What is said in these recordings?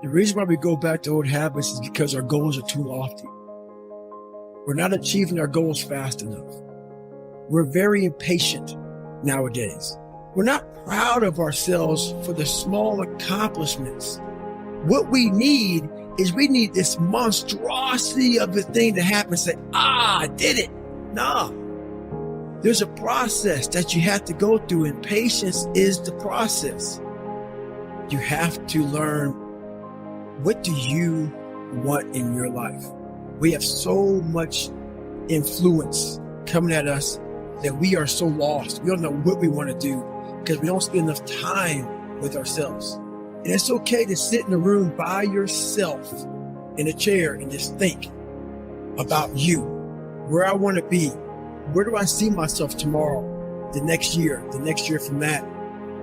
The reason why we go back to old habits is because our goals are too lofty. We're not achieving our goals fast enough. We're very impatient nowadays. We're not proud of ourselves for the small accomplishments. What we need is we need this monstrosity of the thing to happen and say, I did it. Nah. There's a process that you have to go through, and patience is the process. You have to learn, what do you want in your life? We have so much influence coming at us that we are so lost. We don't know what we want to do because we don't spend enough time with ourselves. And it's okay to sit in a room by yourself in a chair and just think about you, where I want to be. Where do I see myself tomorrow, the next year from that?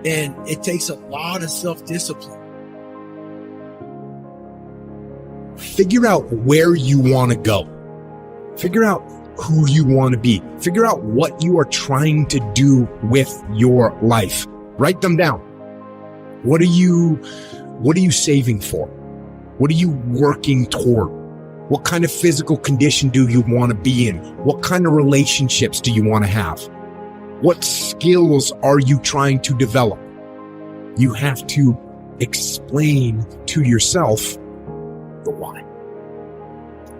And it takes a lot of self-discipline. Figure out where you want to go. Figure out who you want to be. Figure out what you are trying to do with your life. Write them down. What are you saving for? What are you working toward? What kind of physical condition do you want to be in? What kind of relationships do you want to have? What skills are you trying to develop? You have to explain to yourself the why.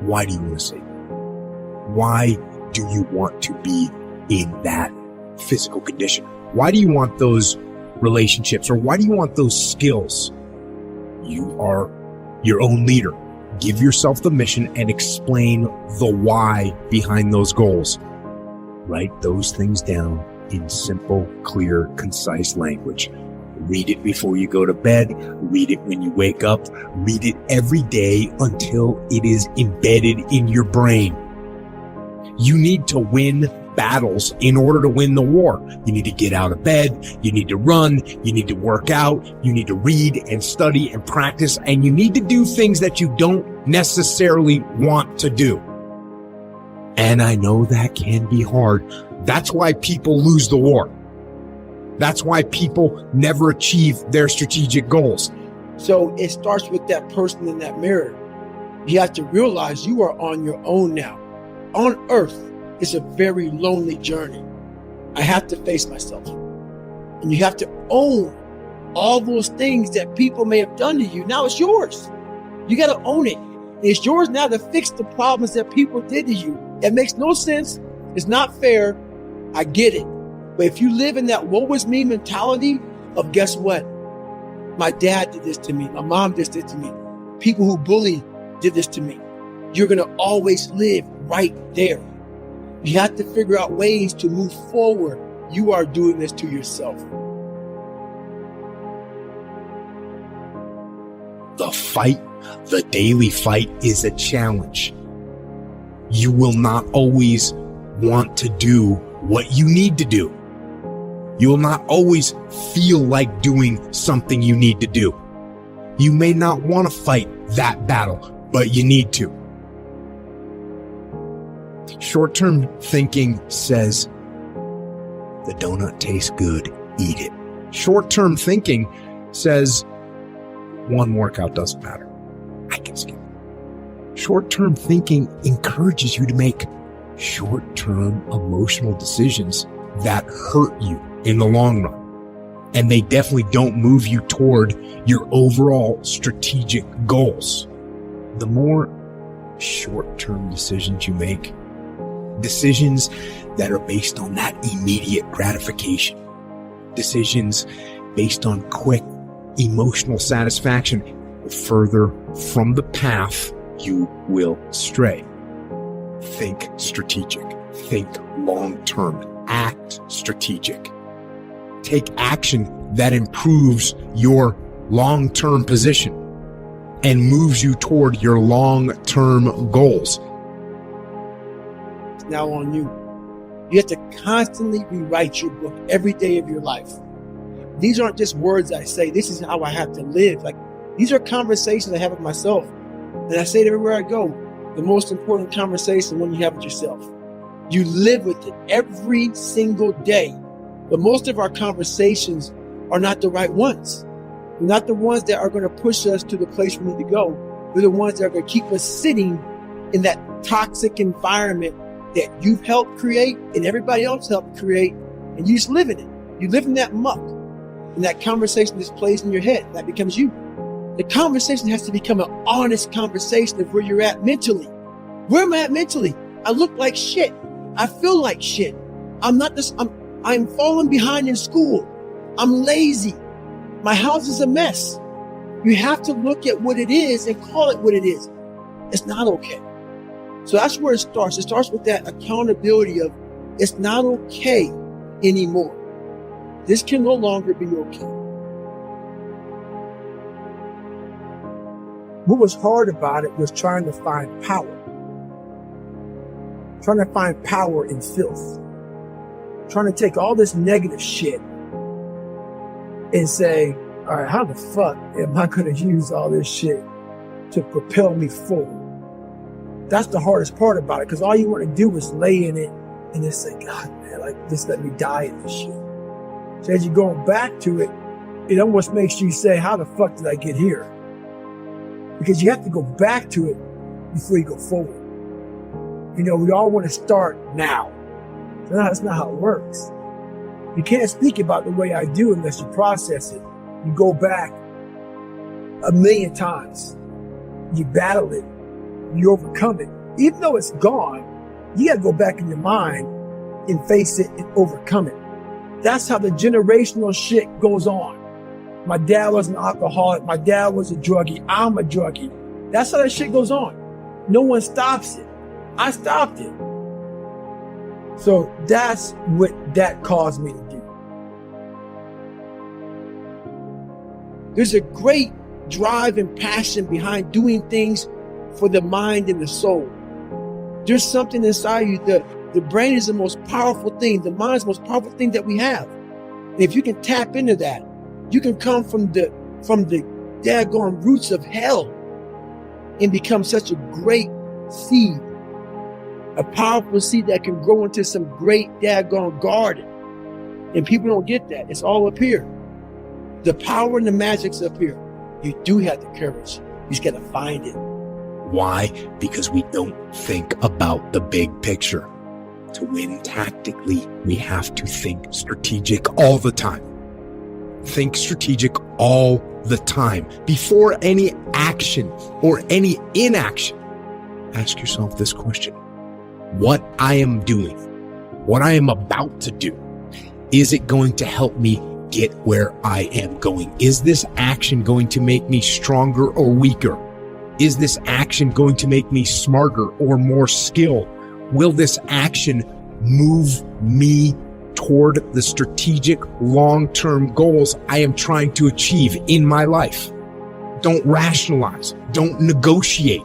Why do you want to save? Why do you want to be in that physical condition? Why do you want those relationships, or why do you want those skills? You are your own leader. Give yourself the mission and explain the why behind those goals. Write those things down in simple, clear, concise language. Read it before you go to bed. Read it when you wake up. Read it every day until it is embedded in your brain. You need to win battles in order to win the war. You need to get out of bed. You need to run. You need to work out. You need to read and study and practice. And you need to do things that you don't necessarily want to do. And I know that can be hard. That's why people lose the war. That's why people never achieve their strategic goals. So it starts with that person in that mirror. You have to realize you are on your own now. On earth, it's a very lonely journey. I have to face myself. And you have to own all those things that people may have done to you. Now it's yours. You got to own it. It's yours now to fix the problems that people did to you. It makes no sense. It's not fair. I get it. But if you live in that woe is me mentality of, guess what? My dad did this to me. My mom did this to me. People who bully did this to me. You're going to always live right there. You have to figure out ways to move forward. You are doing this to yourself. The fight, the daily fight, is a challenge. You will not always want to do what you need to do. You will not always feel like doing something you need to do. You may not want to fight that battle, but you need to. Short-term thinking says, the donut tastes good, eat it. Short-term thinking says, one workout doesn't matter, I can skip. Short-term thinking encourages you to make short-term emotional decisions that hurt you in the long run. And they definitely don't move you toward your overall strategic goals. The more short-term decisions you make, decisions that are based on that immediate gratification, decisions based on quick emotional satisfaction, further from the path you will stray. Think strategic. Think long-term. Act strategic. Take action that improves your long-term position and moves you toward your long-term goals. It's now on you. You have to constantly rewrite your book every day of your life. These aren't just words I say. This is how I have to live. Like, these are conversations I have with myself. And I say it everywhere I go. The most important conversation when you have with yourself. You live with it every single day. But most of our conversations are not the right ones. They're not the ones that are going to push us to the place we need to go. They're the ones that are going to keep us sitting in that toxic environment that you've helped create and everybody else helped create, and you just live in it. You live in that muck, and that conversation just plays in your head. That becomes you. The conversation has to become an honest conversation of where you're at mentally. Where am I at mentally? I look like shit. I feel like shit. I'm falling behind in school. I'm lazy. My house is a mess. You have to look at what it is and call it what it is. It's not okay. So that's where it starts. It starts with that accountability of it's not okay anymore. This can no longer be okay. What was hard about it was trying to find power. Trying to find power in filth. Trying to take all this negative shit and say, all right, how the fuck am I going to use all this shit to propel me forward? That's the hardest part about it, because all you want to do is lay in it and just say, God, man, like, just let me die in this shit. So as you're going back to it, it almost makes you say, how the fuck did I get here? Because you have to go back to it before you go forward. You know, we all want to start now. That's not how it works. You can't speak about the way I do unless you process it. You go back 1,000,000 times. You battle it. You overcome it. Even though it's gone, you got to go back in your mind and face it and overcome it. That's how the generational shit goes on. My dad was an alcoholic. My dad was a druggie. I'm a druggie. That's how that shit goes on. No one stops it. I stopped it. So that's what that caused me to do. There's a great drive and passion behind doing things for the mind and the soul. There's something inside you. The brain is the most powerful thing. The mind is the most powerful thing that we have. And if you can tap into that, you can come from the daggone roots of hell and become such a great seed. A powerful seed that can grow into some great daggone garden. And people don't get that. It's all up here. The power and the magic's up here. You do have the courage. You just got to find it. Why? Because we don't think about the big picture. To win tactically, we have to think strategic all the time. Think strategic all the time. Before any action or any inaction, ask yourself this question. What I am doing, what I am about to do, is it going to help me get where I am going? Is this action going to make me stronger or weaker? Is this action going to make me smarter or more skilled? Will this action move me toward the strategic long-term goals I am trying to achieve in my life? Don't rationalize. Don't negotiate.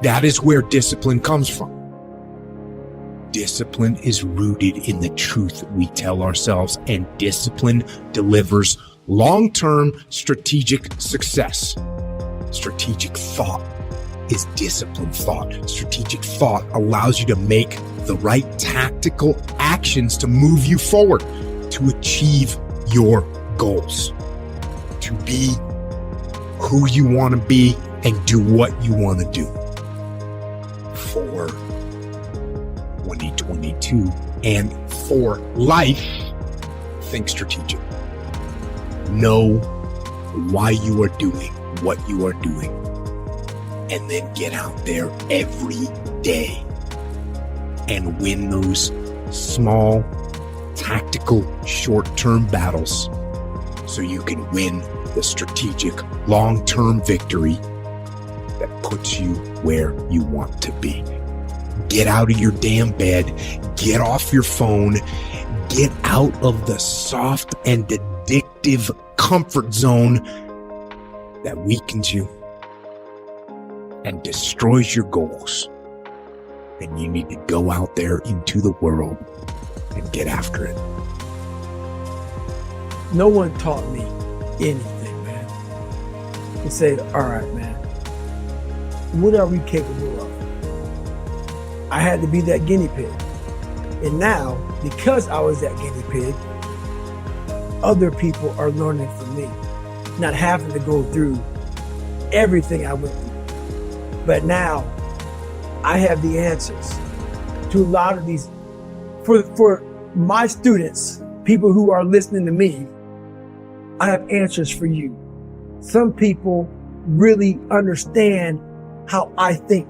That is where discipline comes from. Discipline is rooted in the truth we tell ourselves, and discipline delivers long-term strategic success. Strategic thought is disciplined thought. Strategic thought allows you to make the right tactical actions to move you forward, to achieve your goals, to be who you want to be and do what you want to do. For 2022 and for life, think strategic. Know why you are doing what you are doing, and then get out there every day and win those small, tactical, short-term battles so you can win the strategic, long-term victory that puts you where you want to be. Get out of your damn bed, get off your phone, get out of the soft and addictive comfort zone that weakens you and destroys your goals. And you need to go out there into the world and get after it. No one taught me anything, man. They say, all right, man, what are we capable of? I had to be that guinea pig. And now, because I was that guinea pig, other people are learning from me. not having to go through everything I went through. But now I have the answers to a lot of these. For my students, people who are listening to me, I have answers for you. Some people really understand how I think.